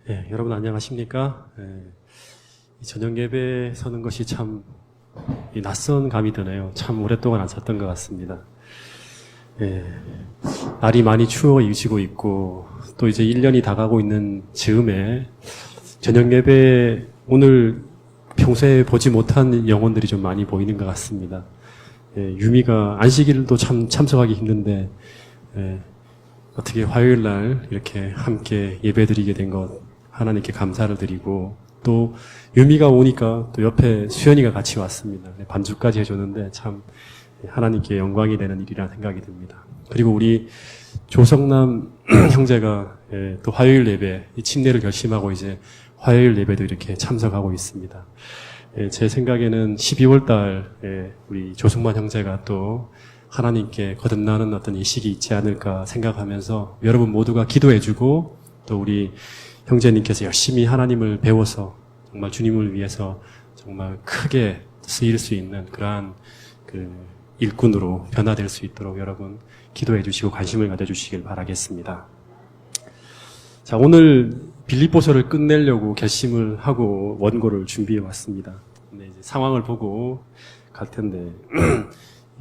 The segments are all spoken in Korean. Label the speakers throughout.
Speaker 1: 여러분 안녕하십니까? 이 저녁 예배 서는 것이 참 낯선 감이 드네요. 참 오랫동안 안 섰던 것 같습니다. 날이 많이 추워지고 있고 또 이제 1년이 다가고 있는 즈음에 저녁 예배 오늘 평소에 보지 못한 영혼들이 좀 많이 보이는 것 같습니다. 유미가 안식일도 참 참석하기 힘든데 어떻게 화요일 날 이렇게 함께 예배드리게 된 것 하나님께 감사를 드리고 또 유미가 오니까 또 옆에 수연이가 같이 왔습니다. 반주까지 해줬는데 참 하나님께 영광이 되는 일이라는 생각이 듭니다. 그리고 우리 조성남 형제가 또 화요일 예배 침례를 결심하고 이제 화요일 예배도 이렇게 참석하고 있습니다. 제 생각에는 12월 달 우리 조승만 형제가 또 하나님께 거듭나는 어떤 예식이 있지 않을까 생각하면서 여러분 모두가 기도해주고 또 우리 형제님께서 열심히 하나님을 배워서 정말 주님을 위해서 정말 크게 쓰일 수 있는 그러한 일꾼으로 변화될 수 있도록 여러분 기도해 주시고 관심을 가져주시길 바라겠습니다. 자, 오늘 빌립보서를 끝내려고 결심을 하고 원고를 준비해 왔습니다. 근데 이제 상황을 보고 갈 텐데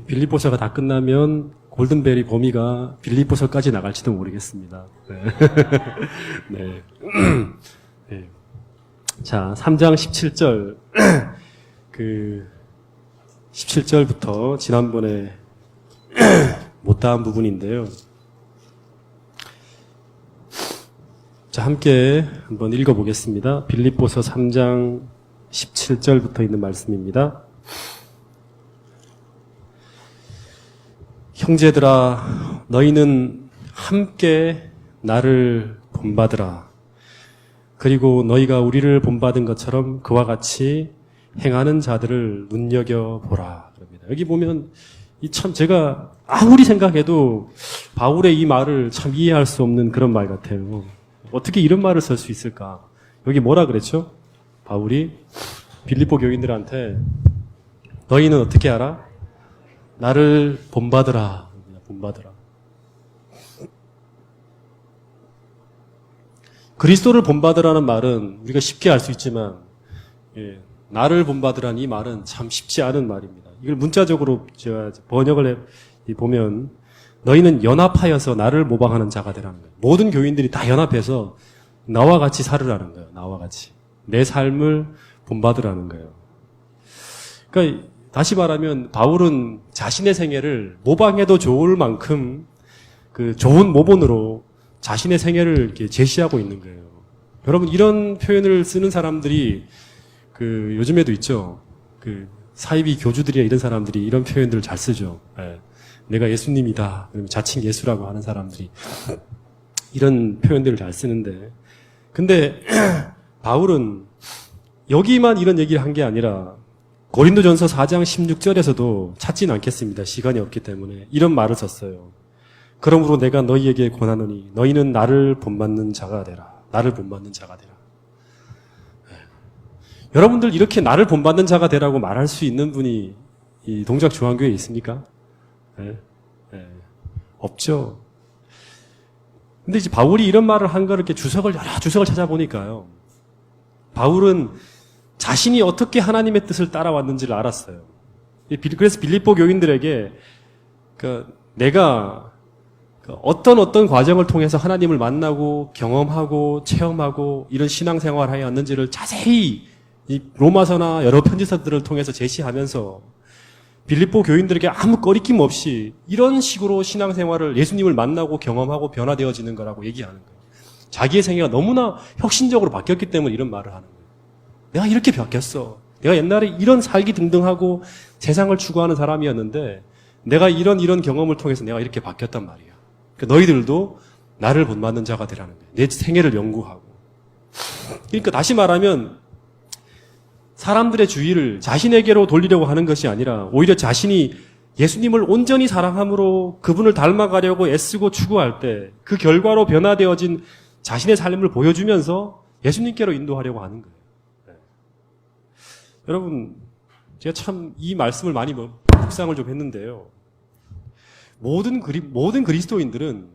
Speaker 1: 빌립보서가 다 끝나면 골든벨이 범위가 빌립보서까지 나갈지도 모르겠습니다. 네. 네. 자, 3장 17절 17절부터 지난번에 못다한 부분인데요. 자, 함께 한번 읽어보겠습니다. 빌립보서 3장 17절부터 있는 말씀입니다. 형제들아, 너희는 함께 나를 본받으라. 그리고 너희가 우리를 본받은 것처럼 그와 같이 행하는 자들을 눈여겨보라. 그럽니다. 여기 보면 참 제가 아무리 생각해도 바울의 이 말을 참 이해할 수 없는 그런 말 같아요. 어떻게 이런 말을 쓸 수 있을까? 여기 뭐라 그랬죠? 바울이 빌립보 교인들한테 너희는 어떻게 알아? 나를 본받으라. 본받으라. 그리스도를 본받으라는 말은 우리가 쉽게 알 수 있지만 나를 본받으라는 이 말은 참 쉽지 않은 말입니다. 이걸 문자적으로 제가 번역을 보면 너희는 연합하여서 나를 모방하는 자가 되라는 거예요. 모든 교인들이 다 연합해서 나와 같이 살으라는 거예요. 나와 같이. 내 삶을 본받으라는 거예요. 그러니까 다시 말하면 바울은 자신의 생애를 모방해도 좋을 만큼 좋은 모본으로 자신의 생애를 이렇게 제시하고 있는 거예요. 여러분 이런 표현을 쓰는 사람들이 요즘에도 있죠. 사이비 교주들이나 이런 사람들이 이런 표현들을 잘 쓰죠. 내가 예수님이다. 그러면 자칭 예수라고 하는 사람들이 이런 표현들을 잘 쓰는데 근데 바울은 여기만 이런 얘기를 한 게 아니라 고린도전서 4장 16절에서도 찾진 않겠습니다. 시간이 없기 때문에 이런 말을 썼어요. 그러므로 내가 너희에게 권하노니 너희는 나를 본받는 자가 되라. 나를 본받는 자가 되라. 여러분들 이렇게 나를 본받는 자가 되라고 말할 수 있는 분이 이 동작중앙교회에 있습니까? 없죠. 근데 이제 바울이 이런 말을 한 거를 이렇게 여러 주석을 찾아보니까요. 바울은 자신이 어떻게 하나님의 뜻을 따라왔는지를 알았어요. 그래서 빌립보 교인들에게 내가 어떤 과정을 통해서 하나님을 만나고 경험하고 체험하고 이런 신앙생활을 하였는지를 자세히 이 로마서나 여러 편지서들을 통해서 제시하면서 빌립보 교인들에게 아무 꺼리낌 없이 이런 식으로 신앙생활을 예수님을 만나고 경험하고 변화되어지는 거라고 얘기하는 거예요. 자기의 생애가 너무나 혁신적으로 바뀌었기 때문에 이런 말을 하는 거예요. 내가 이렇게 바뀌었어. 내가 옛날에 이런 살기 등등하고 세상을 추구하는 사람이었는데 내가 이런 경험을 통해서 내가 이렇게 바뀌었단 말이야. 그러니까 너희들도 나를 본받는 자가 되라는 거예요. 내 생애를 연구하고. 그러니까 다시 말하면 사람들의 주의를 자신에게로 돌리려고 하는 것이 아니라 오히려 자신이 예수님을 온전히 사랑함으로 그분을 닮아가려고 애쓰고 추구할 때 그 결과로 변화되어진 자신의 삶을 보여주면서 예수님께로 인도하려고 하는 거예요. 여러분, 제가 참 이 말씀을 많이 묵상을 좀 했는데요. 모든 그리스도인들은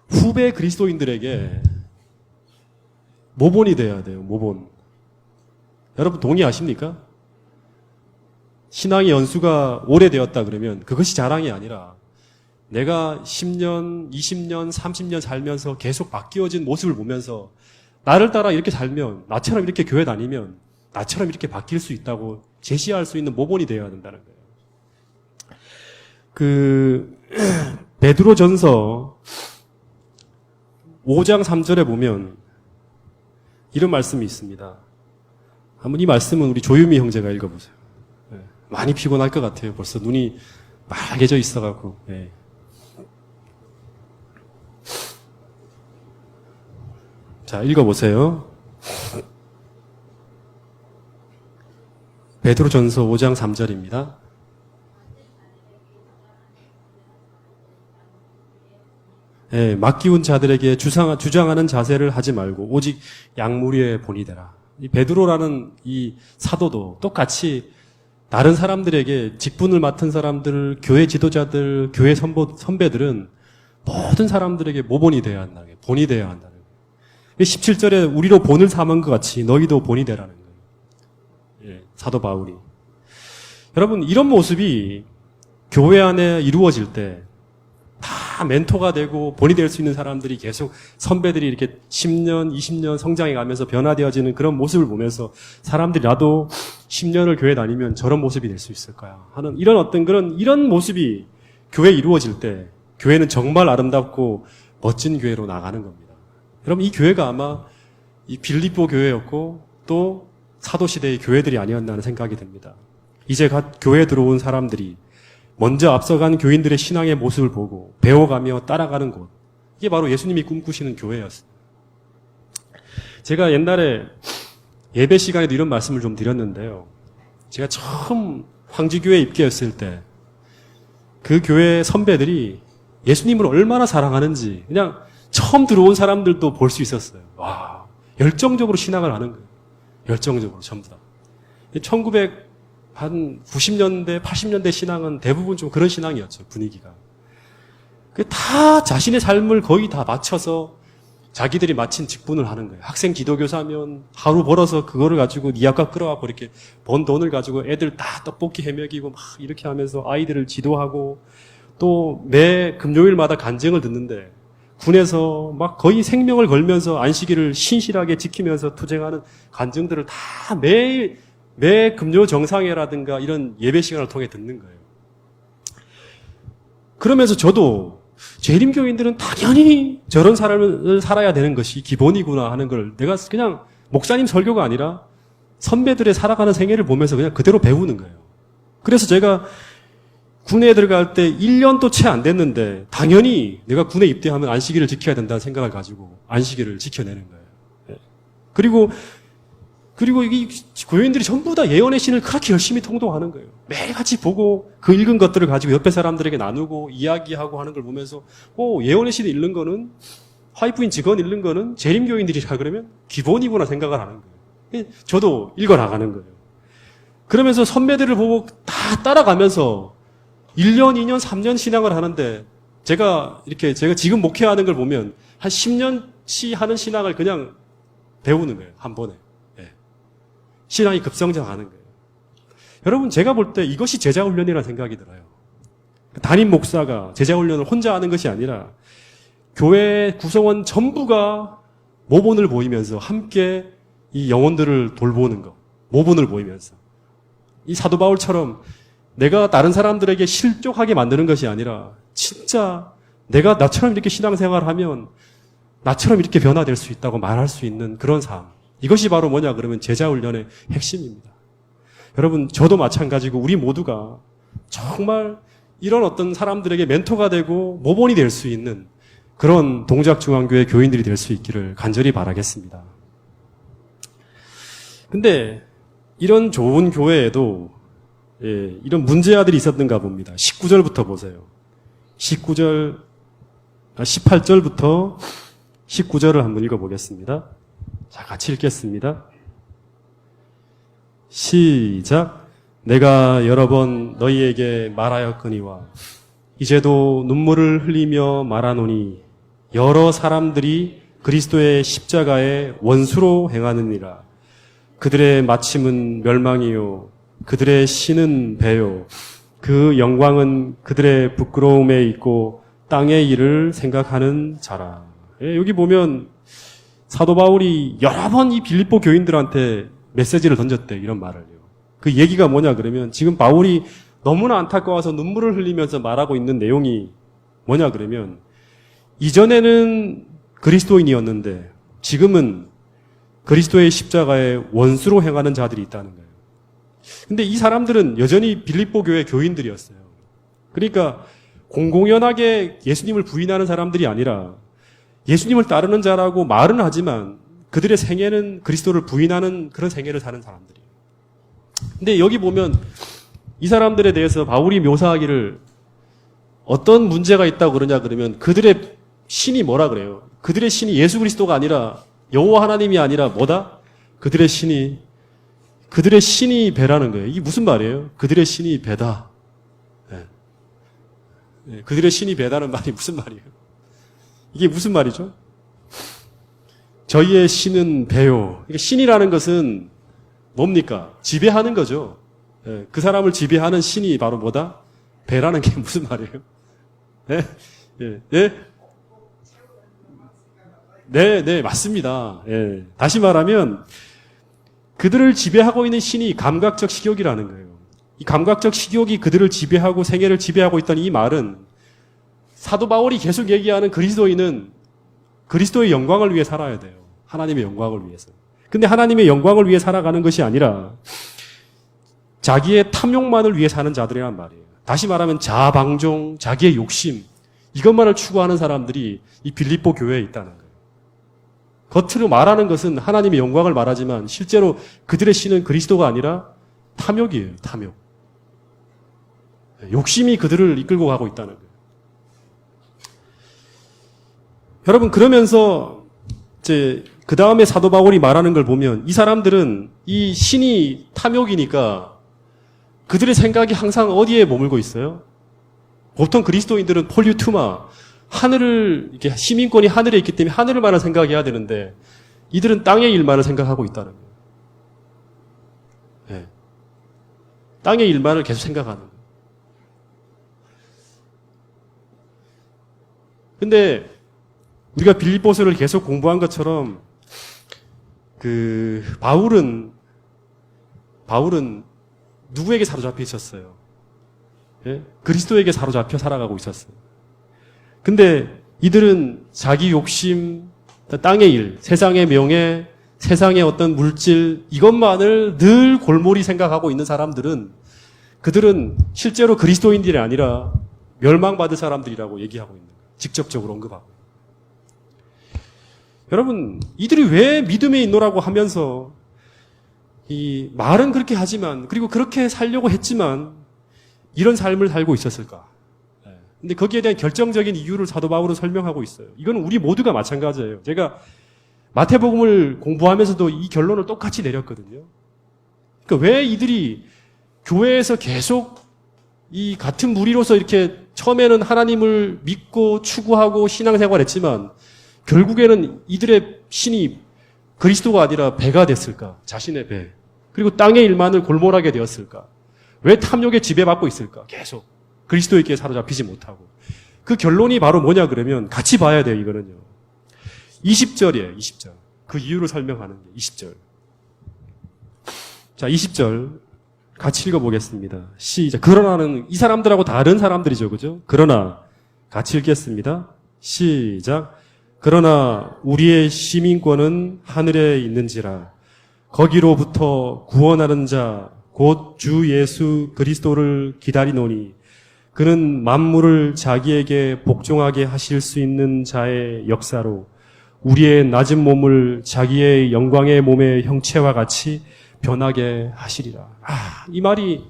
Speaker 1: 후배 그리스도인들에게 모본이 돼야 돼요. 모본. 여러분 동의하십니까? 신앙의 연수가 오래되었다 그러면 그것이 자랑이 아니라 내가 10년, 20년, 30년 살면서 계속 바뀌어진 모습을 보면서 나를 따라 이렇게 살면, 나처럼 이렇게 교회 다니면 나처럼 이렇게 바뀔 수 있다고 제시할 수 있는 모본이 되어야 된다는 거예요. 베드로전서 5장 3절에 보면 이런 말씀이 있습니다. 한번 이 말씀은 우리 조유미 형제가 읽어보세요. 많이 피곤할 것 같아요. 벌써 눈이 빨개져 있어갖고. 네. 자, 읽어보세요. 베드로전서 5장 3절입니다. 예, 맡기운 자들에게 주장하는 자세를 하지 말고 오직 양무리에 본이 되라. 이 베드로라는 이 사도도 똑같이 다른 사람들에게 직분을 맡은 사람들, 교회 지도자들, 교회 선배들은 모든 사람들에게 모본이 되어야 한다는 거예요. 본이 되어야 한다는 거예요. 17절에 우리로 본을 삼은 것 같이 너희도 본이 되라는 거예요. 예, 사도 바울이. 여러분, 이런 모습이 교회 안에 이루어질 때 다 멘토가 되고 본이 될 수 있는 사람들이 계속 선배들이 이렇게 10년, 20년 성장해 가면서 변화되어지는 그런 모습을 보면서 사람들이 나도 10년을 교회 다니면 저런 모습이 될 수 있을까요? 하는 이런 이런 모습이 교회에 이루어질 때 교회는 정말 아름답고 멋진 교회로 나가는 겁니다. 여러분, 이 교회가 아마 이 빌립보 교회였고 또 사도시대의 교회들이 아니었나 하는 생각이 듭니다. 이제 갓 교회에 들어온 사람들이 먼저 앞서간 교인들의 신앙의 모습을 보고 배워가며 따라가는 곳. 이게 바로 예수님이 꿈꾸시는 교회였어요. 제가 옛날에 예배 시간에도 이런 말씀을 좀 드렸는데요. 제가 처음 황지교회에 입교했을 때 그 교회 선배들이 예수님을 얼마나 사랑하는지 그냥 처음 들어온 사람들도 볼 수 있었어요. 와, 열정적으로 신앙을 하는 거예요. 열정적으로 전부 다. 90년대, 80년대 신앙은 대부분 좀 그런 신앙이었죠, 분위기가. 다 자신의 삶을 거의 다 맞춰서 자기들이 마친 직분을 하는 거예요. 학생 기도교사면 하루 벌어서 그거를 가지고 니아과 끌어와고 이렇게 번 돈을 가지고 애들 다 떡볶이 해먹이고 막 이렇게 하면서 아이들을 지도하고 또 매 금요일마다 간증을 듣는데 군에서 막 거의 생명을 걸면서 안식일을 신실하게 지키면서 투쟁하는 간증들을 다 매 금요 정상회라든가 이런 예배 시간을 통해 듣는 거예요. 그러면서 저도 재림교인들은 당연히 저런 삶을 살아야 되는 것이 기본이구나 하는 걸 내가 그냥 목사님 설교가 아니라 선배들의 살아가는 생애를 보면서 그냥 그대로 배우는 거예요. 그래서 제가 군에 들어갈 때 1년도 채 안 됐는데 당연히 내가 군에 입대하면 안식일을 지켜야 된다는 생각을 가지고 안식일을 지켜내는 거예요. 그리고 이 교인들이 전부 다 예언의 신을 그렇게 열심히 통독하는 거예요. 매일같이 보고 그 읽은 것들을 가지고 옆에 사람들에게 나누고 이야기하고 하는 걸 보면서 예언의 신을 읽는 거는 화이프인 직원 읽는 거는 재림교인들이라 그러면 기본이구나 생각을 하는 거예요. 저도 읽어나가는 거예요. 그러면서 선배들을 보고 다 따라가면서 1년, 2년, 3년 신앙을 하는데 제가 지금 목회하는 걸 보면 한 10년치 하는 신앙을 그냥 배우는 거예요. 한 번에. 신앙이 급성장하는 거예요. 여러분, 제가 볼 때 이것이 제자훈련이라는 생각이 들어요. 담임 목사가 제자훈련을 혼자 하는 것이 아니라 교회 구성원 전부가 모본을 보이면서 함께 이 영혼들을 돌보는 것, 모본을 보이면서. 이 사도 바울처럼 내가 다른 사람들에게 실족하게 만드는 것이 아니라 진짜 내가 나처럼 이렇게 신앙생활을 하면 나처럼 이렇게 변화될 수 있다고 말할 수 있는 그런 삶. 이것이 바로 뭐냐 그러면 제자훈련의 핵심입니다. 여러분, 저도 마찬가지고 우리 모두가 정말 이런 어떤 사람들에게 멘토가 되고 모본이 될 수 있는 그런 동작중앙교회 교인들이 될 수 있기를 간절히 바라겠습니다. 근데 이런 좋은 교회에도 이런 문제아들이 있었던가 봅니다. 19절부터 보세요. 18절부터 19절을 한번 읽어보겠습니다. 자, 같이 읽겠습니다. 시작. 내가 여러 번 너희에게 말하였거니와 이제도 눈물을 흘리며 말하노니 여러 사람들이 그리스도의 십자가의 원수로 행하느니라. 그들의 마침은 멸망이요 그들의 신은 배요 그 영광은 그들의 부끄러움에 있고 땅의 일을 생각하는 자라. 예, 여기 보면 사도 바울이 여러 번 이 빌립보 교인들한테 메시지를 던졌대, 이런 말을요. 그 얘기가 뭐냐 그러면 지금 바울이 너무나 안타까워서 눈물을 흘리면서 말하고 있는 내용이 뭐냐 그러면 이전에는 그리스도인이었는데 지금은 그리스도의 십자가의 원수로 행하는 자들이 있다는 거예요. 근데 이 사람들은 여전히 빌립보 교회 교인들이었어요. 그러니까 공공연하게 예수님을 부인하는 사람들이 아니라 예수님을 따르는 자라고 말은 하지만 그들의 생애는 그리스도를 부인하는 그런 생애를 사는 사람들이에요. 근데 여기 보면 이 사람들에 대해서 바울이 묘사하기를 어떤 문제가 있다고 그러냐 그러면 그들의 신이 뭐라 그래요? 그들의 신이 예수 그리스도가 아니라 여호와 하나님이 아니라 뭐다? 그들의 신이 배라는 거예요. 이게 무슨 말이에요? 그들의 신이 배다. 네. 네, 그들의 신이 배다는 말이 무슨 말이에요? 이게 무슨 말이죠? 저희의 신은 배요. 그러니까 신이라는 것은 뭡니까? 지배하는 거죠. 네, 그 사람을 지배하는 신이 바로 뭐다? 배라는 게 무슨 말이에요? 네? 네? 네? 네, 맞습니다. 예. 다시 말하면 그들을 지배하고 있는 신이 감각적 식욕이라는 거예요. 이 감각적 식욕이 그들을 지배하고 생애를 지배하고 있다는 이 말은 사도 바울이 계속 얘기하는 그리스도인은 그리스도의 영광을 위해 살아야 돼요. 하나님의 영광을 위해서. 근데 하나님의 영광을 위해 살아가는 것이 아니라 자기의 탐욕만을 위해 사는 자들이란 말이에요. 다시 말하면 자아방종, 자기의 욕심, 이것만을 추구하는 사람들이 이 빌립보 교회에 있다는 거예요. 겉으로 말하는 것은 하나님의 영광을 말하지만 실제로 그들의 신은 그리스도가 아니라 탐욕이에요. 탐욕. 욕심이 그들을 이끌고 가고 있다는 거예요. 여러분, 그러면서 이제 그 다음에 사도 바울이 말하는 걸 보면 이 사람들은 이 신이 탐욕이니까 그들의 생각이 항상 어디에 머물고 있어요? 보통 그리스도인들은 폴리투마, 하늘을, 이렇게 시민권이 하늘에 있기 때문에 하늘만을 생각해야 되는데 이들은 땅의 일만을 생각하고 있다는 거예요. 네. 땅의 일만을 계속 생각하는 거예요. 근데 우리가 빌립보서를 계속 공부한 것처럼 바울은 누구에게 사로잡혀 있었어요? 예? 그리스도에게 사로잡혀 살아가고 있었어요. 근데 이들은 자기 욕심, 땅의 일, 세상의 명예, 세상의 어떤 물질, 이것만을 늘 골몰이 생각하고 있는 사람들은 그들은 실제로 그리스도인들이 아니라 멸망받을 사람들이라고 얘기하고 있는 거예요. 직접적으로 언급하고. 여러분, 이들이 왜 믿음에 있노라고 하면서 이 말은 그렇게 하지만, 그리고 그렇게 살려고 했지만 이런 삶을 살고 있었을까? 근데 거기에 대한 결정적인 이유를 사도 바울은 설명하고 있어요. 이건 우리 모두가 마찬가지예요. 제가 마태복음을 공부하면서도 이 결론을 똑같이 내렸거든요. 그러니까 왜 이들이 교회에서 계속 이 같은 무리로서 이렇게 처음에는 하나님을 믿고 추구하고 신앙생활 했지만 결국에는 이들의 신이 그리스도가 아니라 배가 됐을까? 자신의 배. 그리고 땅의 일만을 골몰하게 되었을까? 왜 탐욕에 지배받고 있을까? 계속. 그리스도에게 사로잡히지 못하고. 그 결론이 바로 뭐냐 그러면 같이 봐야 돼요, 이거는요. 20절이에요, 20절. 그 이유를 설명하는 게 20절. 자, 20절 같이 읽어보겠습니다. 시작. 그러나는 이 사람들하고 다른 사람들이죠, 그죠? 그러나 같이 읽겠습니다. 시작. 그러나 우리의 시민권은 하늘에 있는지라 거기로부터 구원하는 자 곧 주 예수 그리스도를 기다리노니 그는 만물을 자기에게 복종하게 하실 수 있는 자의 역사로 우리의 낮은 몸을 자기의 영광의 몸의 형체와 같이 변하게 하시리라. 이 말이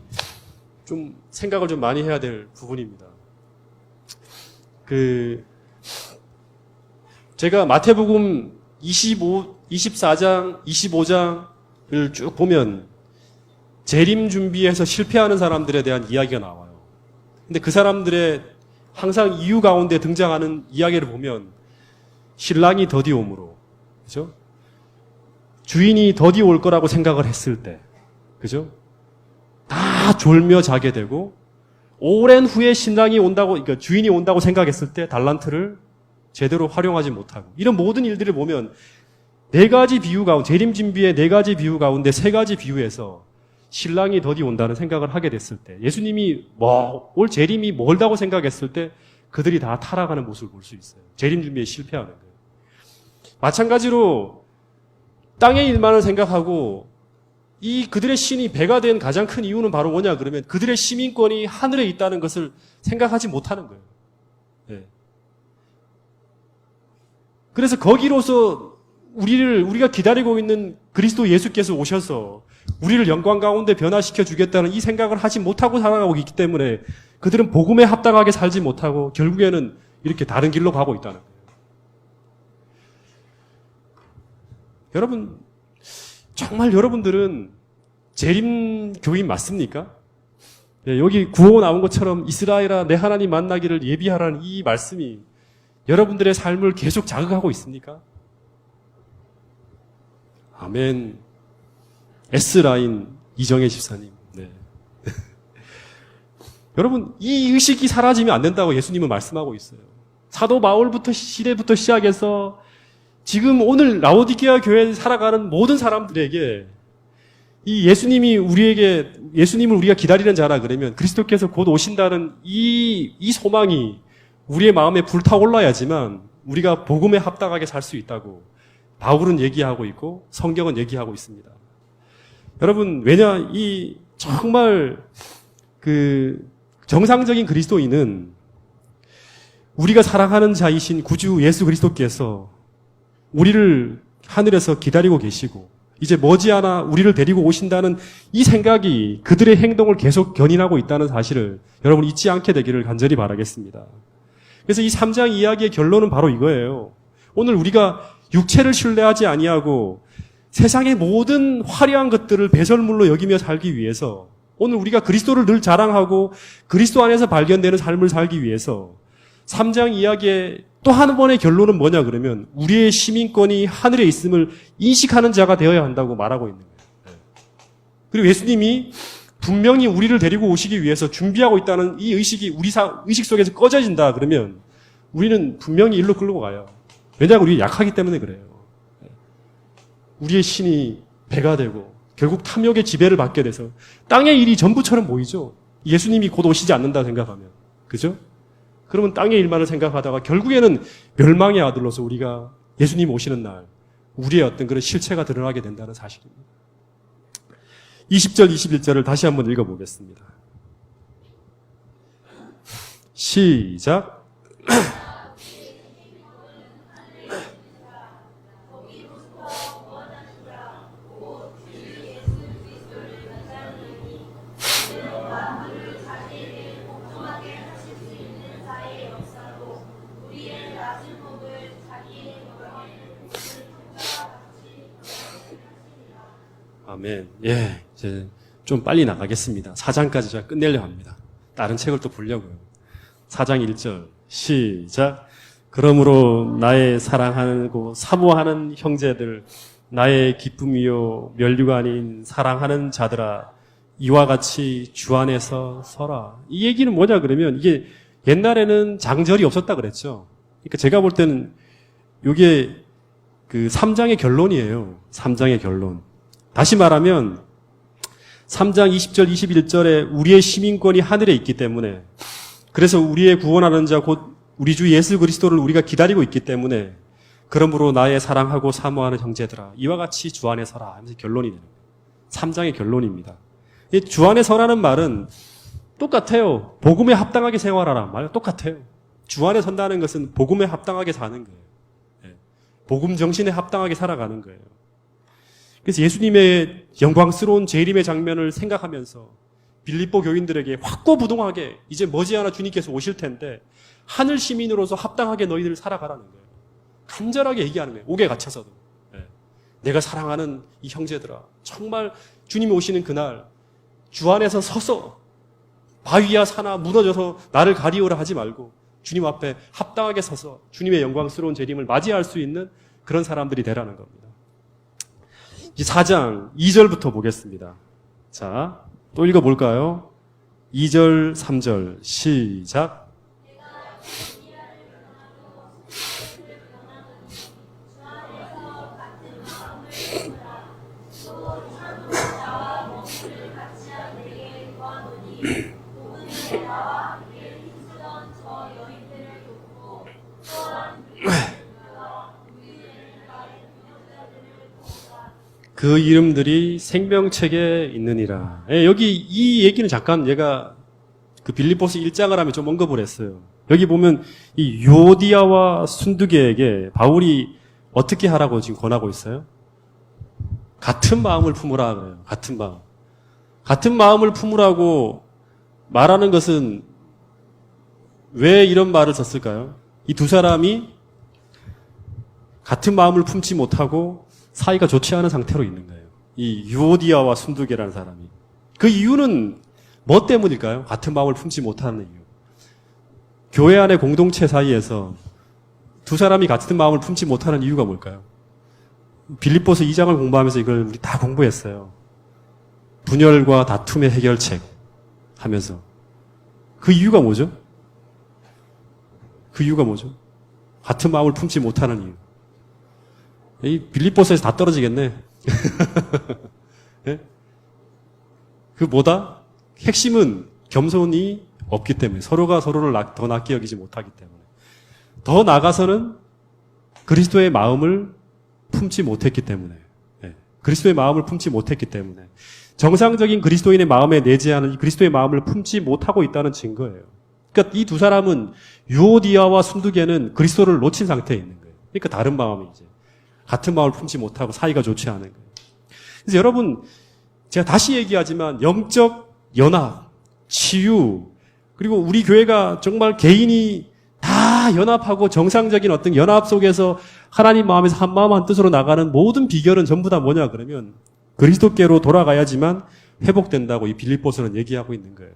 Speaker 1: 좀 생각을 좀 많이 해야 될 부분입니다. 제가 마태복음 24장, 25장을 쭉 보면 재림 준비해서 실패하는 사람들에 대한 이야기가 나와요. 근데 그 사람들의 항상 이유 가운데 등장하는 이야기를 보면 신랑이 더디옴으로, 그죠? 주인이 더디 올 거라고 생각을 했을 때, 그죠? 다 졸며 자게 되고, 오랜 후에 신랑이 온다고, 그러니까 주인이 온다고 생각했을 때 달란트를 제대로 활용하지 못하고, 이런 모든 일들을 보면 네 가지 비유 가운데, 재림 준비의 네 가지 비유 가운데 세 가지 비유에서 신랑이 더디 온다는 생각을 하게 됐을 때, 예수님이 올 재림이 멀다고 생각했을 때 그들이 다 타락하는 모습을 볼 수 있어요. 재림 준비에 실패하는 거예요. 마찬가지로 땅의 일만을 생각하고 이 그들의 신이 배가 된 가장 큰 이유는 바로 뭐냐 그러면 그들의 시민권이 하늘에 있다는 것을 생각하지 못하는 거예요. 네. 그래서 거기로서 우리가 기다리고 있는 그리스도 예수께서 오셔서 우리를 영광 가운데 변화시켜 주겠다는 이 생각을 하지 못하고 살아가고 있기 때문에 그들은 복음에 합당하게 살지 못하고 결국에는 이렇게 다른 길로 가고 있다는 거예요. 여러분, 정말 여러분들은 재림 교인 맞습니까? 네, 여기 구호 나온 것처럼 이스라엘아 내 하나님 만나기를 예비하라는 이 말씀이 여러분들의 삶을 계속 자극하고 있습니까? 아멘. S라인 이정혜 집사님. 네. 여러분, 이 의식이 사라지면 안 된다고 예수님은 말씀하고 있어요. 사도 바울부터 시대부터 시작해서 지금 오늘 라오디게아 교회에 살아가는 모든 사람들에게 이 예수님을 우리가 기다리는 자라 그러면 그리스도께서 곧 오신다는 이 소망이 우리의 마음에 불타올라야지만 우리가 복음에 합당하게 살 수 있다고 바울은 얘기하고 있고 성경은 얘기하고 있습니다. 여러분, 정말 정상적인 그리스도인은 우리가 사랑하는 자이신 구주 예수 그리스도께서 우리를 하늘에서 기다리고 계시고 이제 머지않아 우리를 데리고 오신다는 이 생각이 그들의 행동을 계속 견인하고 있다는 사실을 여러분 잊지 않게 되기를 간절히 바라겠습니다. 그래서 이 3장 이야기의 결론은 바로 이거예요. 오늘 우리가 육체를 신뢰하지 아니하고 세상의 모든 화려한 것들을 배설물로 여기며 살기 위해서 오늘 우리가 그리스도를 늘 자랑하고 그리스도 안에서 발견되는 삶을 살기 위해서 3장 이야기의 또 한 번의 결론은 뭐냐 그러면 우리의 시민권이 하늘에 있음을 인식하는 자가 되어야 한다고 말하고 있는 거예요. 그리고 예수님이 분명히 우리를 데리고 오시기 위해서 준비하고 있다는 이 의식이 우리 의식 속에서 꺼져진다 그러면 우리는 분명히 일로 끌고 가요. 왜냐하면 우리 약하기 때문에 그래요. 우리의 신이 배가 되고 결국 탐욕의 지배를 받게 돼서 땅의 일이 전부처럼 보이죠. 예수님이 곧 오시지 않는다 생각하면. 그죠? 그러면 땅의 일만을 생각하다가 결국에는 멸망의 아들로서 우리가 예수님 오시는 날 우리의 어떤 그런 실체가 드러나게 된다는 사실입니다. 20절, 21절을 다시 한번 읽어보겠습니다. 시작. 아멘. 예, 이제 좀 빨리 나가겠습니다. 4장까지 제가 끝내려 합니다. 다른 책을 또 보려고요. 4장 1절 시작. 그러므로 나의 사랑하고 사모하는 형제들, 나의 기쁨이요 멸류가 아닌 사랑하는 자들아, 이와 같이 주 안에서 서라. 이 얘기는 뭐냐 그러면 이게 옛날에는 장절이 없었다 그랬죠. 그러니까 제가 볼 때는 이게 그 3장의 결론이에요. 3장의 결론. 다시 말하면 3장 20절 21절에 우리의 시민권이 하늘에 있기 때문에 그래서 우리의 구원하는 자 곧 우리 주 예수 그리스도를 우리가 기다리고 있기 때문에 그러므로 나의 사랑하고 사모하는 형제들아 이와 같이 주 안에 서라 하면서 결론이 되는 거예요. 3장의 결론입니다. 주 안에 서라는 말은 똑같아요. 복음에 합당하게 생활하라 말 똑같아요. 주 안에 선다는 것은 복음에 합당하게 사는 거예요. 복음 정신에 합당하게 살아가는 거예요. 그래서 예수님의 영광스러운 재림의 장면을 생각하면서 빌립보 교인들에게 확고부동하게 이제 머지않아 주님께서 오실 텐데 하늘 시민으로서 합당하게 너희들 살아가라는 거예요. 간절하게 얘기하는 거예요. 옥에 갇혀서도. 내가 사랑하는 이 형제들아 정말 주님이 오시는 그날 주 안에서 서서 바위야 산하 무너져서 나를 가리우라 하지 말고 주님 앞에 합당하게 서서 주님의 영광스러운 재림을 맞이할 수 있는 그런 사람들이 되라는 겁니다. 이 4장 2절부터 보겠습니다. 자, 또 읽어볼까요? 2절, 3절 시작. 그 이름들이 생명책에 있느니라. 예, 여기 이 얘기는 잠깐 얘가 그 빌립보서 1장을 하면 좀 언급을 했어요. 여기 보면 이 유오디아와 순두계에게 바울이 어떻게 하라고 지금 권하고 있어요? 같은 마음을 품으라 그래요. 같은 마음. 같은 마음을 품으라고 말하는 것은 왜 이런 말을 썼을까요? 이 두 사람이 같은 마음을 품지 못하고 사이가 좋지 않은 상태로 있는 거예요. 이 유오디아와 순두계라는 사람이. 그 이유는 뭐 때문일까요? 같은 마음을 품지 못하는 이유. 교회 안의 공동체 사이에서 두 사람이 같은 마음을 품지 못하는 이유가 뭘까요? 빌립보서 2장을 공부하면서 이걸 우리 다 공부했어요. 분열과 다툼의 해결책 하면서. 그 이유가 뭐죠? 그 이유가 뭐죠? 같은 마음을 품지 못하는 이유. 이 빌립보서에서 다 떨어지겠네. 네? 그 뭐다? 핵심은 겸손이 없기 때문에 서로가 서로를 더 낮게 여기지 못하기 때문에 더 나아가서는 그리스도의 마음을 품지 못했기 때문에 그리스도의 마음을 품지 못했기 때문에 정상적인 그리스도인의 마음에 내재하는 이 그리스도의 마음을 품지 못하고 있다는 증거예요. 그러니까 이 두 사람은 유오디아와 순두계는 그리스도를 놓친 상태에 있는 거예요. 그러니까 다른 마음이지. 같은 마음을 품지 못하고 사이가 좋지 않은 거예요. 그래서 여러분 제가 다시 얘기하지만 영적 연합, 치유 그리고 우리 교회가 정말 개인이 다 연합하고 정상적인 어떤 연합 속에서 하나님 마음에서 한 마음 한 뜻으로 나가는 모든 비결은 전부 다 뭐냐 그러면 그리스도께로 돌아가야지만 회복된다고 이 빌립보서는 얘기하고 있는 거예요.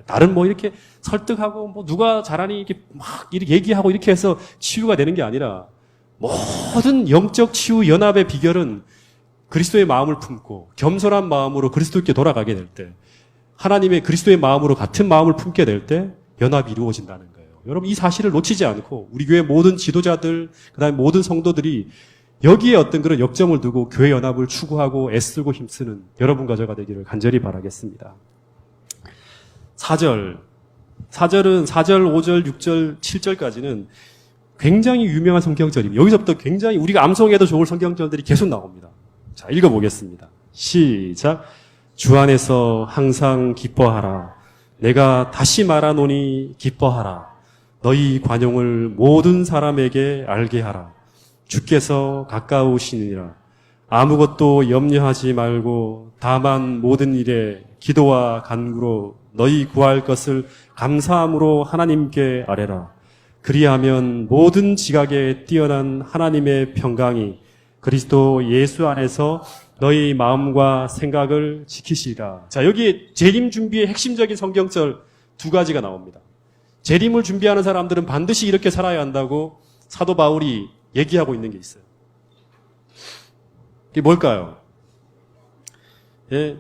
Speaker 1: 다른 뭐 이렇게 설득하고 뭐 누가 잘하니 이렇게 막 이렇게 얘기하고 이렇게 해서 치유가 되는 게 아니라 모든 영적 치유 연합의 비결은 그리스도의 마음을 품고 겸손한 마음으로 그리스도께 돌아가게 될 때 하나님의 그리스도의 마음으로 같은 마음을 품게 될 때 연합이 이루어진다는 거예요. 여러분 이 사실을 놓치지 않고 우리 교회 모든 지도자들 그다음에 모든 성도들이 여기에 어떤 그런 역점을 두고 교회 연합을 추구하고 애쓰고 힘쓰는 여러분과 저가 되기를 간절히 바라겠습니다. 4절은 4절, 5절, 6절, 7절까지는 굉장히 유명한 성경절입니다. 여기서부터 굉장히 우리가 암송해도 좋을 성경절들이 계속 나옵니다. 자, 읽어보겠습니다. 시작. 주 안에서 항상 기뻐하라. 내가 다시 말하노니 기뻐하라. 너희 관용을 모든 사람에게 알게 하라. 주께서 가까우시니라. 아무것도 염려하지 말고 다만 모든 일에 기도와 간구로 너희 구할 것을 감사함으로 하나님께 아뢰라. 그리하면 모든 지각에 뛰어난 하나님의 평강이 그리스도 예수 안에서 너희 마음과 생각을 지키시리라. 자, 여기 재림 준비의 핵심적인 성경절 두 가지가 나옵니다. 재림을 준비하는 사람들은 반드시 이렇게 살아야 한다고 사도 바울이 얘기하고 있는 게 있어요. 이게 뭘까요? 예,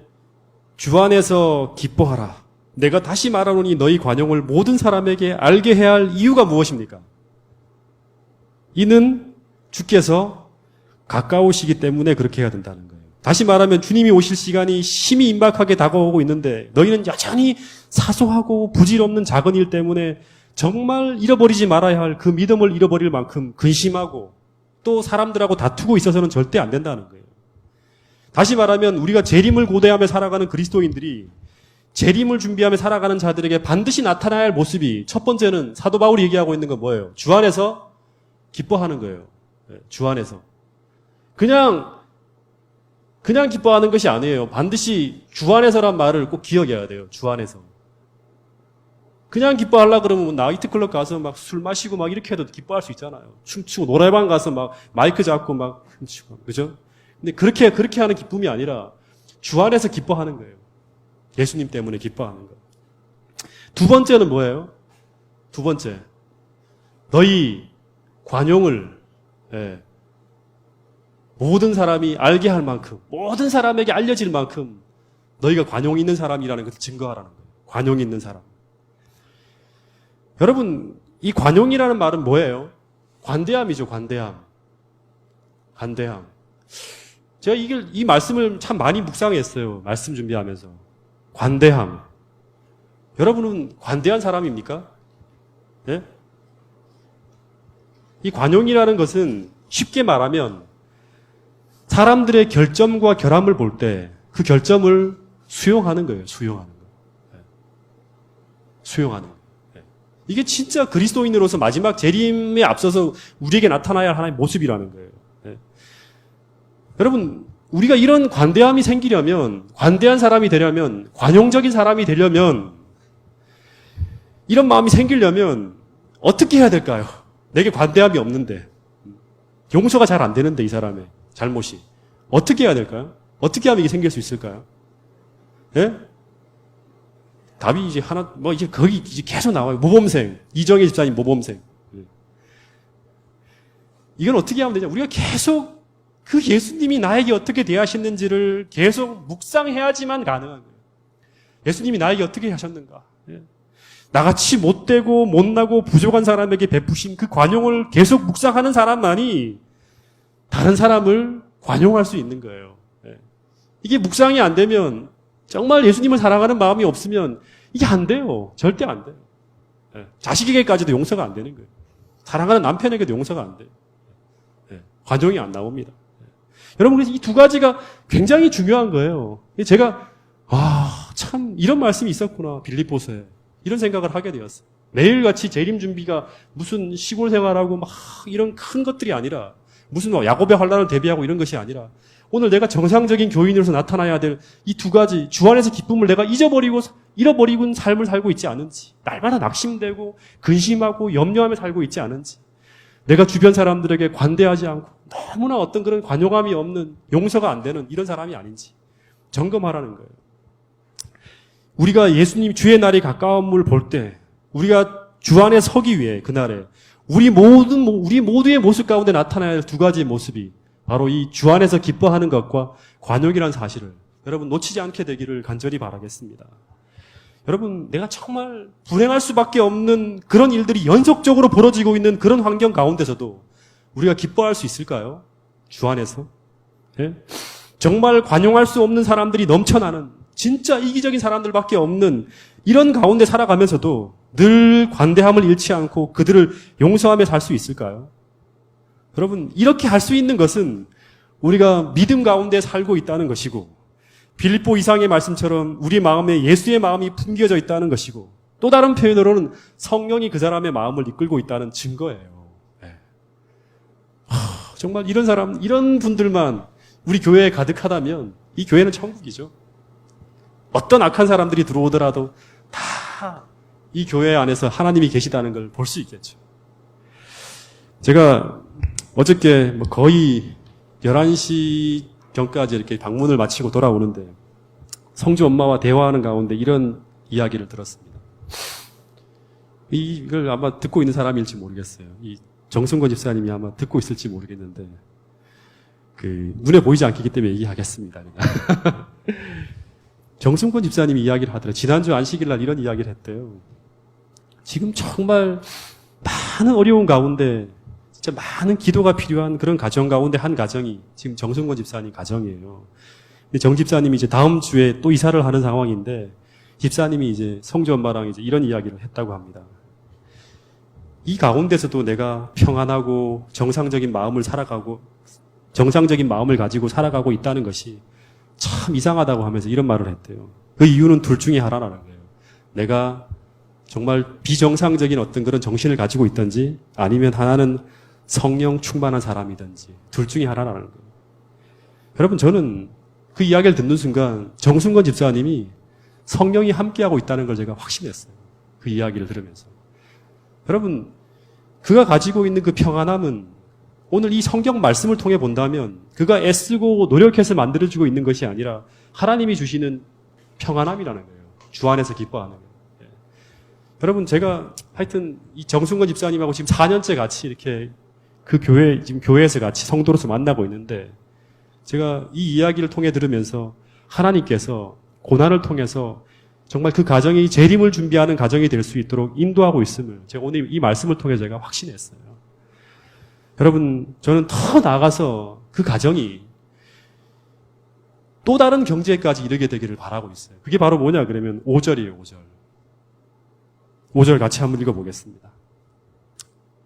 Speaker 1: 주 안에서 기뻐하라. 내가 다시 말하노니 너희 관용을 모든 사람에게 알게 해야 할 이유가 무엇입니까? 이는 주께서 가까우시기 때문에 그렇게 해야 된다는 거예요. 다시 말하면 주님이 오실 시간이 심히 임박하게 다가오고 있는데 너희는 여전히 사소하고 부질없는 작은 일 때문에 정말 잃어버리지 말아야 할 그 믿음을 잃어버릴 만큼 근심하고 또 사람들하고 다투고 있어서는 절대 안 된다는 거예요. 다시 말하면 우리가 재림을 고대하며 살아가는 그리스도인들이 재림을 준비하며 살아가는 자들에게 반드시 나타나야 할 모습이 첫 번째는 사도 바울이 얘기하고 있는 건 뭐예요? 주 안에서 기뻐하는 거예요. 주 안에서. 그냥 기뻐하는 것이 아니에요. 반드시 주 안에서란 말을 꼭 기억해야 돼요. 주 안에서. 그냥 기뻐하려고 그러면 나이트클럽 가서 막 술 마시고 막 이렇게 해도 기뻐할 수 있잖아요. 춤추고 노래방 가서 막 마이크 잡고 막 춤추고. 그죠? 근데 그렇게 하는 기쁨이 아니라 주 안에서 기뻐하는 거예요. 예수님 때문에 기뻐하는 거. 두 번째는 뭐예요? 두 번째. 너희 관용을 모든 사람이 알게 할 만큼, 모든 사람에게 알려질 만큼 너희가 관용이 있는 사람이라는 것을 증거하라는 거예요. 관용이 있는 사람. 여러분, 이 관용이라는 말은 뭐예요? 관대함이죠, 관대함. 관대함. 제가 이 말씀을 참 많이 묵상했어요. 말씀 준비하면서. 관대함. 여러분은 관대한 사람입니까? 예? 이 관용이라는 것은 쉽게 말하면 사람들의 결점과 결함을 볼 때 그 결점을 수용하는 거예요. 수용하는 거예요. 수용하는 거예요. 이게 진짜 그리스도인으로서 마지막 재림에 앞서서 우리에게 나타나야 할 하나의 모습이라는 거예요. 여러분, 우리가 이런 관대함이 생기려면, 관대한 사람이 되려면, 관용적인 사람이 되려면, 이런 마음이 생기려면 어떻게 해야 될까요? 내게 관대함이 없는데, 용서가 잘 안 되는데 이 사람의 잘못이 어떻게 해야 될까요? 어떻게 하면 이게 생길 수 있을까요? 예? 답이 이제 하나, 이제 거기 이제 계속 나와요. 모범생. 이정혜 집사님 모범생. 이건 어떻게 하면 되냐? 우리가 계속 그 예수님이 나에게 어떻게 대하셨는지를 계속 묵상해야지만 가능한 거예요. 예수님이 나에게 어떻게 하셨는가? 예. 나같이 못되고 못나고 부족한 사람에게 베푸신 그 관용을 계속 묵상하는 사람만이 다른 사람을 관용할 수 있는 거예요. 예. 이게 묵상이 안 되면 정말 예수님을 사랑하는 마음이 없으면 이게 안 돼요. 절대 안 돼요. 예. 자식에게까지도 용서가 안 되는 거예요. 사랑하는 남편에게도 용서가 안 돼요. 예. 관용이 안 나옵니다. 예. 여러분, 그래서 이 두 가지가 굉장히 중요한 거예요. 제가 참 이런 말씀이 있었구나. 빌립보서에. 이런 생각을 하게 되었어요. 매일같이 재림 준비가 무슨 시골 생활하고 막 이런 큰 것들이 아니라 무슨 야곱의 환란을 대비하고 이런 것이 아니라 오늘 내가 정상적인 교인으로서 나타나야 될 이 두 가지 주 안에서 기쁨을 내가 잃어버리고 삶을 살고 있지 않은지, 날마다 낙심되고 근심하고 염려하며 살고 있지 않은지, 내가 주변 사람들에게 관대하지 않고 너무나 어떤 그런 관용함이 없는, 용서가 안 되는 이런 사람이 아닌지 점검하라는 거예요. 우리가 예수님 주의 날이 가까움을 볼 때 우리가 주 안에 서기 위해 그날에 우리 모두의 모습 가운데 나타나야 할 두 가지의 모습이 바로 이 주 안에서 기뻐하는 것과 관용이라는 사실을 여러분 놓치지 않게 되기를 간절히 바라겠습니다. 여러분, 내가 정말 불행할 수밖에 없는 그런 일들이 연속적으로 벌어지고 있는 그런 환경 가운데서도 우리가 기뻐할 수 있을까요? 주 안에서? 예? 정말 관용할 수 없는 사람들이 넘쳐나는 진짜 이기적인 사람들밖에 없는 이런 가운데 살아가면서도 늘 관대함을 잃지 않고 그들을 용서하며 살 수 있을까요? 여러분, 이렇게 할 수 있는 것은 우리가 믿음 가운데 살고 있다는 것이고, 빌립보 이상의 말씀처럼 우리 마음에 예수의 마음이 품겨져 있다는 것이고, 또 다른 표현으로는 성령이 그 사람의 마음을 이끌고 있다는 증거예요. 네. 정말 이런 분들만 우리 교회에 가득하다면 이 교회는 천국이죠. 어떤 악한 사람들이 들어오더라도 다 이 교회 안에서 하나님이 계시다는 걸 볼 수 있겠죠. 제가 어저께 거의 11시경까지 이렇게 방문을 마치고 돌아오는데 성주 엄마와 대화하는 가운데 이런 이야기를 들었습니다. 이걸 아마 듣고 있는 사람일지 모르겠어요. 이 정승권 집사님이 아마 듣고 있을지 모르겠는데 눈에 보이지 않기 때문에 얘기하겠습니다. 정승권 집사님이 이야기를 하더라고요. 지난주 안식일 날 이런 이야기를 했대요. 지금 정말 많은 어려운 가운데 진짜 많은 기도가 필요한 그런 가정 가운데 한 가정이 지금 정승권 집사님 가정이에요. 근데 정 집사님이 이제 다음 주에 또 이사를 하는 상황인데 집사님이 이제 성주 엄마랑 이제 이런 이야기를 했다고 합니다. 이 가운데서도 내가 평안하고 정상적인 마음을 가지고 살아가고 있다는 것이 참 이상하다고 하면서 이런 말을 했대요. 그 이유는 둘 중에 하나라는 거예요. 내가 정말 비정상적인 어떤 그런 정신을 가지고 있든지 아니면 하나는 성령 충만한 사람이든지 둘 중에 하나라는 거예요. 여러분, 저는 그 이야기를 듣는 순간 정승권 집사님이 성령이 함께하고 있다는 걸 제가 확신했어요. 그 이야기를 들으면서. 여러분, 그가 가지고 있는 그 평안함은 오늘 이 성경 말씀을 통해 본다면 그가 애쓰고 노력해서 만들어주고 있는 것이 아니라 하나님이 주시는 평안함이라는 거예요. 주 안에서 기뻐하는 거예요. 여러분, 제가 하여튼 이 정승건 집사님하고 지금 4년째 같이 이렇게 그 교회, 지금 교회에서 같이 성도로서 만나고 있는데, 제가 이 이야기를 통해 들으면서 하나님께서 고난을 통해서 정말 그 가정이 재림을 준비하는 가정이 될 수 있도록 인도하고 있음을 제가 오늘 이 말씀을 통해 제가 확신했어요. 여러분, 저는 더 나아가서 그 가정이 또 다른 경제까지 이르게 되기를 바라고 있어요. 그게 바로 뭐냐 그러면 5절이에요, 5절. 5절 같이 한번 읽어보겠습니다.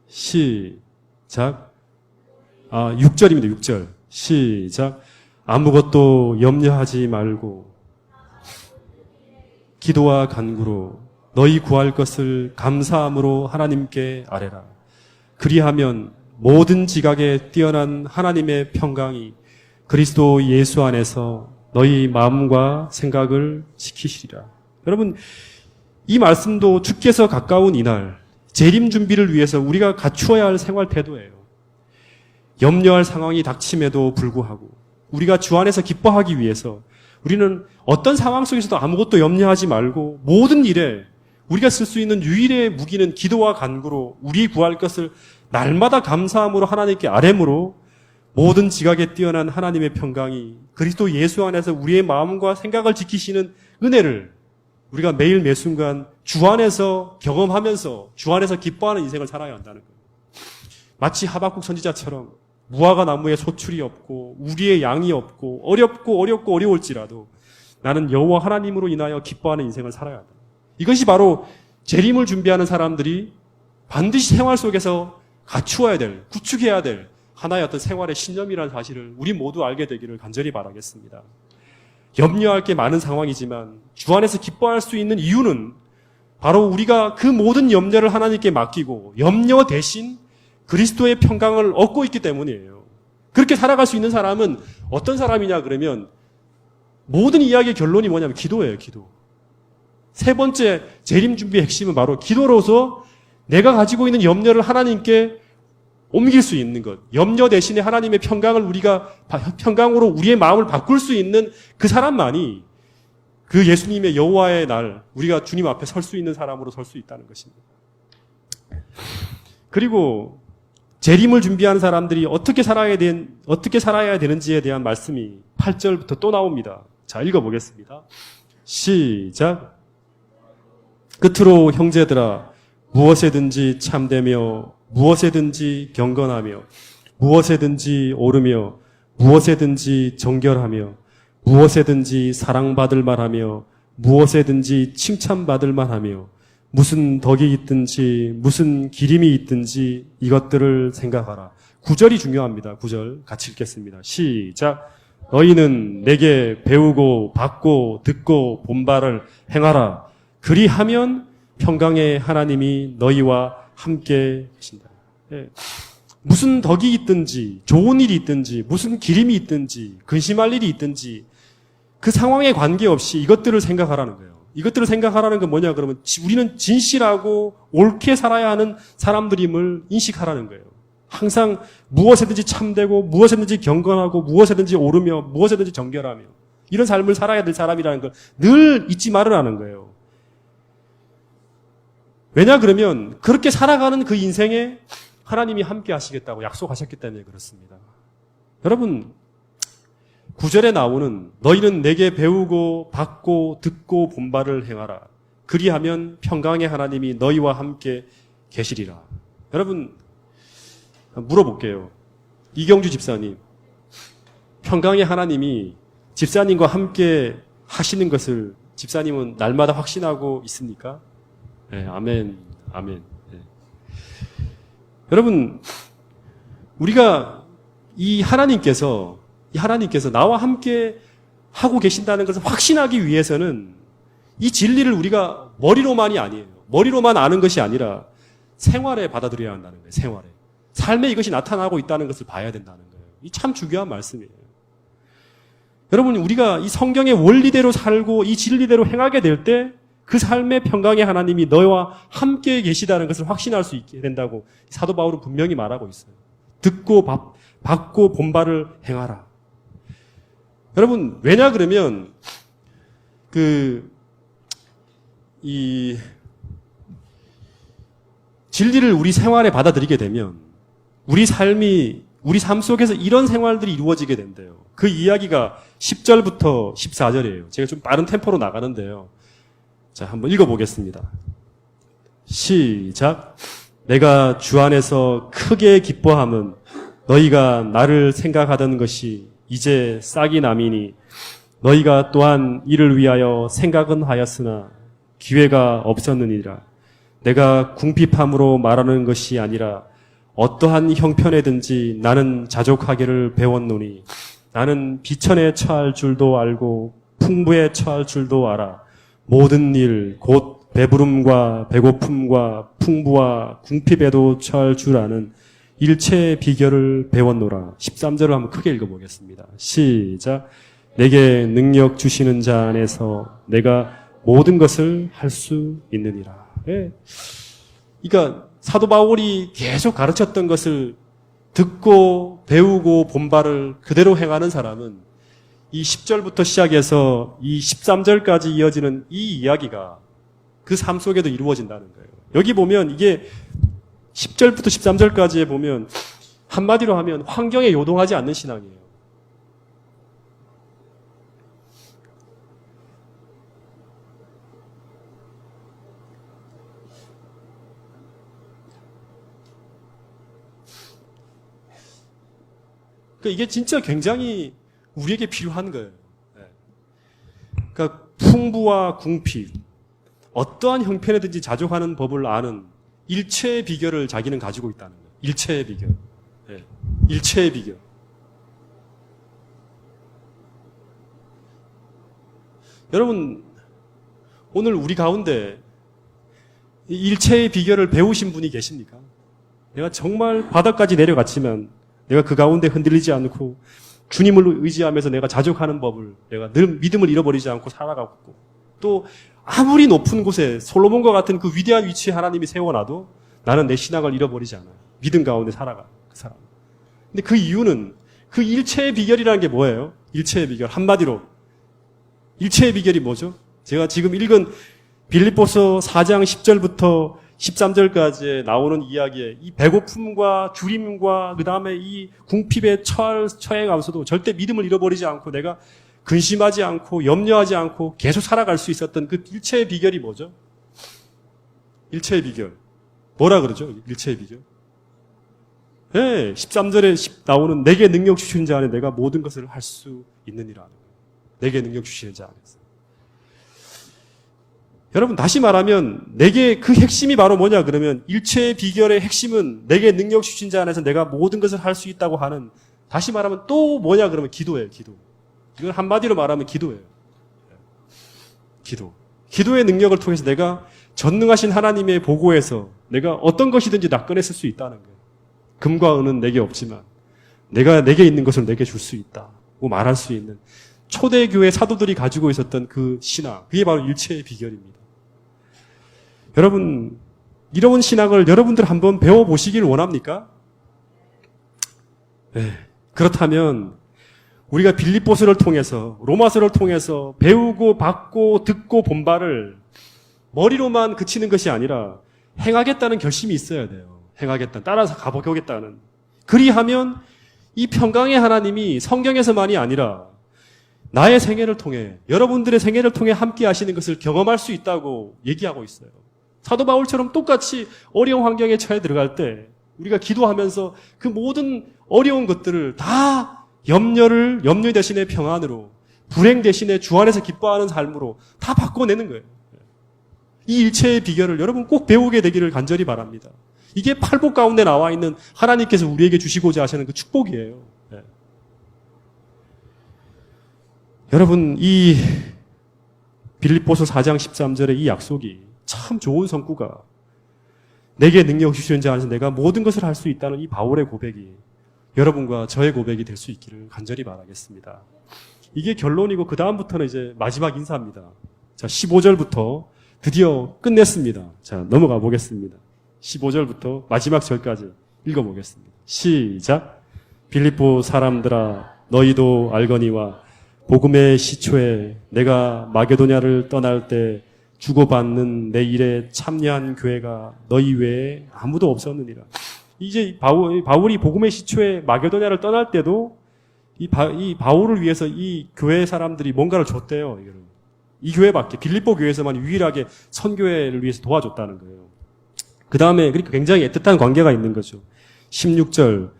Speaker 1: 시작. 6절입니다, 6절. 시작. 아무것도 염려하지 말고 기도와 간구로 너희 구할 것을 감사함으로 하나님께 아뢰라. 그리하면 모든 지각에 뛰어난 하나님의 평강이 그리스도 예수 안에서 너희 마음과 생각을 지키시리라. 여러분, 이 말씀도 주께서 가까운 이날 재림 준비를 위해서 우리가 갖추어야 할 생활 태도예요. 염려할 상황이 닥침에도 불구하고 우리가 주 안에서 기뻐하기 위해서 우리는 어떤 상황 속에서도 아무것도 염려하지 말고 모든 일에 우리가 쓸 수 있는 유일의 무기는 기도와 간구로 우리 구할 것을 날마다 감사함으로 하나님께 아뢰므로 모든 지각에 뛰어난 하나님의 평강이 그리스도 예수 안에서 우리의 마음과 생각을 지키시는 은혜를 우리가 매일 매순간 주 안에서 경험하면서 주 안에서 기뻐하는 인생을 살아야 한다는 거예요. 마치 하박국 선지자처럼 무화과 나무에 소출이 없고 우리의 양이 없고 어렵고 어려울지라도 나는 여호와 하나님으로 인하여 기뻐하는 인생을 살아야 한다. 이것이 바로 재림을 준비하는 사람들이 반드시 생활 속에서 갖추어야 될, 구축해야 될 하나의 어떤 생활의 신념이라는 사실을 우리 모두 알게 되기를 간절히 바라겠습니다. 염려할 게 많은 상황이지만 주 안에서 기뻐할 수 있는 이유는 바로 우리가 그 모든 염려를 하나님께 맡기고 염려 대신 그리스도의 평강을 얻고 있기 때문이에요. 그렇게 살아갈 수 있는 사람은 어떤 사람이냐 그러면 모든 이야기의 결론이 뭐냐면 기도예요, 기도. 세 번째 재림 준비의 핵심은 바로 기도로서 내가 가지고 있는 염려를 하나님께 옮길 수 있는 것. 염려 대신에 하나님의 평강을 우리가 평강으로 우리의 마음을 바꿀 수 있는 그 사람만이 그 예수님의 여호와의 날 우리가 주님 앞에 설 수 있는 사람으로 설 수 있다는 것입니다. 그리고 재림을 준비하는 사람들이 어떻게 살아야 되는지에 대한 말씀이 8절부터 또 나옵니다. 자, 읽어보겠습니다. 시작. 끝으로 형제들아 무엇에든지 참되며 무엇에든지 경건하며 무엇에든지 오르며 무엇에든지 정결하며 무엇에든지 사랑받을 만하며 무엇에든지 칭찬받을 만하며 무슨 덕이 있든지 무슨 기림이 있든지 이것들을 생각하라. 9절이 중요합니다. 9절 같이 읽겠습니다. 시작. 너희는 내게 배우고 받고 듣고 본바를 행하라. 그리하면 평강의 하나님이 너희와 함께 계신다. 예. 무슨 덕이 있든지 좋은 일이 있든지 무슨 기림이 있든지 근심할 일이 있든지 그 상황에 관계없이 이것들을 생각하라는 거예요. 이것들을 생각하라는 건 뭐냐 그러면 우리는 진실하고 옳게 살아야 하는 사람들임을 인식하라는 거예요. 항상 무엇에든지 참되고 무엇에든지 경건하고 무엇에든지 오르며 무엇에든지 정결하며 이런 삶을 살아야 될 사람이라는 걸 늘 잊지 말으라는 거예요. 왜냐 그러면 그렇게 살아가는 그 인생에 하나님이 함께 하시겠다고 약속하셨기 때문에 그렇습니다. 여러분 9절에 나오는 너희는 내게 배우고 받고 듣고 본바를 행하라. 그리하면 평강의 하나님이 너희와 함께 계시리라. 여러분 물어볼게요. 이경주 집사님, 평강의 하나님이 집사님과 함께 하시는 것을 집사님은 날마다 확신하고 있습니까? 네, 아멘, 아멘. 네. 여러분 우리가 이 하나님께서 나와 함께 하고 계신다는 것을 확신하기 위해서는 이 진리를 우리가 머리로만이 아니에요. 머리로만 아는 것이 아니라 생활에 받아들여야 한다는 거예요. 생활에. 삶에 이것이 나타나고 있다는 것을 봐야 된다는 거예요. 이 참 중요한 말씀이에요. 여러분 우리가 이 성경의 원리대로 살고 이 진리대로 행하게 될 때 그 삶의 평강의 하나님이 너와 함께 계시다는 것을 확신할 수 있게 된다고 사도 바울은 분명히 말하고 있어요. 듣고 받고 본바를 행하라. 여러분 왜냐 그러면 진리를 우리 생활에 받아들이게 되면 우리 삶 속에서 이런 생활들이 이루어지게 된대요. 그 이야기가 10절부터 14절이에요. 제가 좀 빠른 템포로 나가는데요. 자, 한번 읽어보겠습니다. 시작. 내가 주 안에서 크게 기뻐함은 너희가 나를 생각하던 것이 이제 싹이 남이니 너희가 또한 이를 위하여 생각은 하였으나 기회가 없었느니라. 내가 궁핍함으로 말하는 것이 아니라 어떠한 형편에든지 나는 자족하기를 배웠노니 나는 비천에 처할 줄도 알고 풍부에 처할 줄도 알아. 모든 일 곧 배부름과 배고픔과 풍부와 궁핍에도 처할 줄 아는 일체의 비결을 배웠노라. 13절을 한번 크게 읽어보겠습니다. 시작. 내게 능력 주시는 자 안에서 내가 모든 것을 할 수 있느니라. 네. 그러니까 사도 바울이 계속 가르쳤던 것을 듣고 배우고 본바를 그대로 행하는 사람은 이 10절부터 시작해서 이 13절까지 이어지는 이 이야기가 그 삶 속에도 이루어진다는 거예요. 여기 보면 이게 10절부터 13절까지에 보면 한마디로 하면 환경에 요동하지 않는 신앙이에요. 그러니까 이게 진짜 굉장히 우리에게 필요한 거예요. 그러니까 풍부와 궁핍, 어떠한 형편에든지 자족하는 법을 아는 일체의 비결을 자기는 가지고 있다는 거예요. 일체의 비결. 네. 일체의 비결. 여러분, 오늘 우리 가운데 일체의 비결을 배우신 분이 계십니까? 내가 정말 바닥까지 내려갔지만 내가 그 가운데 흔들리지 않고 주님을 의지하면서 내가 자족하는 법을 내가 늘 믿음을 잃어버리지 않고 살아가고 또 아무리 높은 곳에 솔로몬과 같은 그 위대한 위치에 하나님이 세워놔도 나는 내 신앙을 잃어버리지 않아요. 믿음 가운데 살아가 그 사람. 근데 그 이유는 그 일체의 비결이라는 게 뭐예요? 일체의 비결 한마디로 일체의 비결이 뭐죠? 제가 지금 읽은 빌립보서 4장 10절부터 13절까지 나오는 이야기에 이 배고픔과 주림과 그 다음에 이 궁핍에 처해가면서도 절대 믿음을 잃어버리지 않고 내가 근심하지 않고 염려하지 않고 계속 살아갈 수 있었던 그 일체의 비결이 뭐죠? 일체의 비결. 뭐라 그러죠? 일체의 비결. 네, 13절에 나오는 내게 능력 주시는 자 안에 내가 모든 것을 할 수 있느니라. 내게 능력 주시는 자 안에서. 여러분 다시 말하면 내게 그 핵심이 바로 뭐냐 그러면 일체의 비결의 핵심은 내게 능력 주신 자 안에서 내가 모든 것을 할 수 있다고 하는 다시 말하면 또 뭐냐 그러면 기도예요. 기도. 이건 한마디로 말하면 기도예요. 기도. 기도의 능력을 통해서 내가 전능하신 하나님의 보고에서 내가 어떤 것이든지 다 꺼냈을 수 있다는 거예요. 금과 은은 내게 없지만 내게 있는 것을 내게 줄 수 있다고 말할 수 있는 초대교회 사도들이 가지고 있었던 그 신앙 그게 바로 일체의 비결입니다. 여러분 이런 신앙을 여러분들 한번 배워보시길 원합니까? 네. 그렇다면 우리가 빌립보서를 통해서 로마서를 통해서 배우고 받고 듣고 본 바를 머리로만 그치는 것이 아니라 행하겠다는 결심이 있어야 돼요. 행하겠다. 따라서 가보겠다는. 그리하면 이 평강의 하나님이 성경에서만이 아니라 나의 생애를 통해 여러분들의 생애를 통해 함께 하시는 것을 경험할 수 있다고 얘기하고 있어요. 사도 바울처럼 똑같이 어려운 환경에 처해 들어갈 때 우리가 기도하면서 그 모든 어려운 것들을 다 염려 대신에 평안으로 불행 대신에 주 안에서 기뻐하는 삶으로 다 바꿔내는 거예요. 이 일체의 비결을 여러분 꼭 배우게 되기를 간절히 바랍니다. 이게 팔복 가운데 나와 있는 하나님께서 우리에게 주시고자 하시는 그 축복이에요. 네. 여러분 이 빌립보서 4장 13절의 이 약속이 참 좋은 성구가 내게 능력 주시는 자 안에서 내가 모든 것을 할 수 있다는 이 바울의 고백이 여러분과 저의 고백이 될 수 있기를 간절히 바라겠습니다. 이게 결론이고 그 다음부터는 이제 마지막 인사입니다. 자 15절부터 드디어 끝냈습니다. 자 넘어가 보겠습니다. 15절부터 마지막 절까지 읽어보겠습니다. 시작. 빌립보 사람들아 너희도 알거니와 복음의 시초에 내가 마게도냐를 떠날 때 주고받는 내 일에 참여한 교회가 너희 외에 아무도 없었느니라. 이제 바울이 복음의 시초에 마게도냐를 떠날 때도 이 바울을 위해서 이 교회 사람들이 뭔가를 줬대요. 이 교회밖에, 빌립보 교회에서만 유일하게 선교회를 위해서 도와줬다는 거예요. 그 다음에 그러니까 굉장히 애틋한 관계가 있는 거죠. 16절,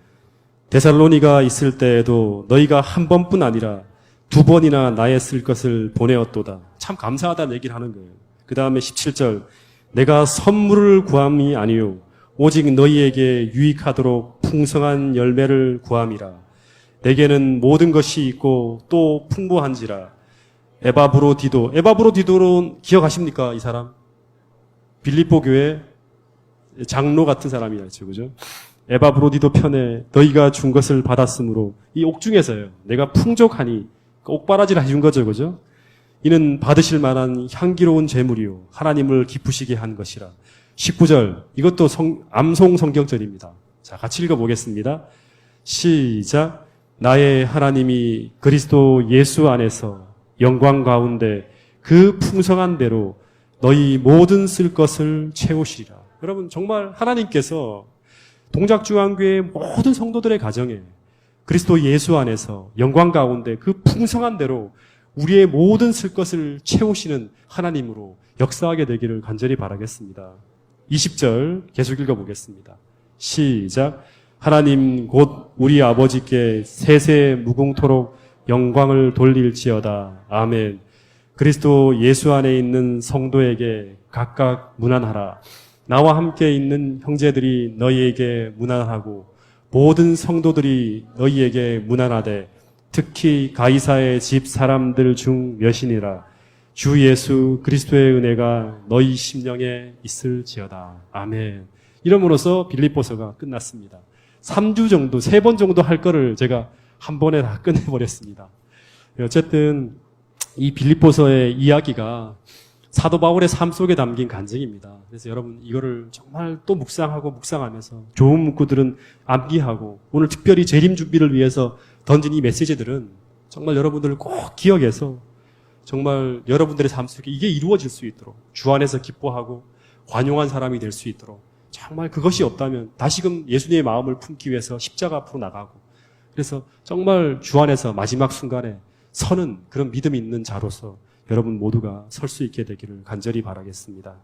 Speaker 1: 데살로니가 있을 때에도 너희가 한 번뿐 아니라 두 번이나 나의 쓸 것을 보내었도다. 참 감사하다는 얘기를 하는 거예요. 그 다음에 17절, 내가 선물을 구함이 아니요 오직 너희에게 유익하도록 풍성한 열매를 구함이라. 내게는 모든 것이 있고 또 풍부한지라. 에바브로디도는 기억하십니까? 이 사람? 빌립보 교회 장로 같은 사람이었죠. 그죠? 에바브로디도 편에 너희가 준 것을 받았으므로 이 옥중에서요. 내가 풍족하니 옥바라지를 해준 거죠. 그죠? 이는 받으실 만한 향기로운 제물이요 하나님을 기쁘시게 한 것이라. 19절 이것도 암송 성경절입니다. 자, 같이 읽어보겠습니다. 시작. 나의 하나님이 그리스도 예수 안에서 영광 가운데 그 풍성한 대로 너희 모든 쓸 것을 채우시리라. 여러분 정말 하나님께서 동작중앙교회 모든 성도들의 가정에 그리스도 예수 안에서 영광 가운데 그 풍성한 대로 우리의 모든 쓸 것을 채우시는 하나님으로 역사하게 되기를 간절히 바라겠습니다. 20절 계속 읽어보겠습니다. 시작. 하나님 곧 우리 아버지께 세세 무궁토록 영광을 돌릴지어다. 아멘. 그리스도 예수 안에 있는 성도에게 각각 문안하라. 나와 함께 있는 형제들이 너희에게 문안하고 모든 성도들이 너희에게 문안하되 특히 가이사의 집 사람들 중 몇이니라. 주 예수 그리스도의 은혜가 너희 심령에 있을지어다. 아멘. 이름으로써 빌립보서가 끝났습니다. 3주 정도, 3번 정도 할 거를 제가 한 번에 다 끝내버렸습니다. 어쨌든 이 빌립보서의 이야기가 사도 바울의 삶 속에 담긴 간증입니다. 그래서 여러분 이거를 정말 또 묵상하면서 좋은 문구들은 암기하고 오늘 특별히 재림 준비를 위해서 던진 이 메시지들은 정말 여러분들을 꼭 기억해서 정말 여러분들의 삶 속에 이게 이루어질 수 있도록 주 안에서 기뻐하고 관용한 사람이 될 수 있도록 정말 그것이 없다면 다시금 예수님의 마음을 품기 위해서 십자가 앞으로 나가고 그래서 정말 주 안에서 마지막 순간에 서는 그런 믿음이 있는 자로서 여러분 모두가 설 수 있게 되기를 간절히 바라겠습니다.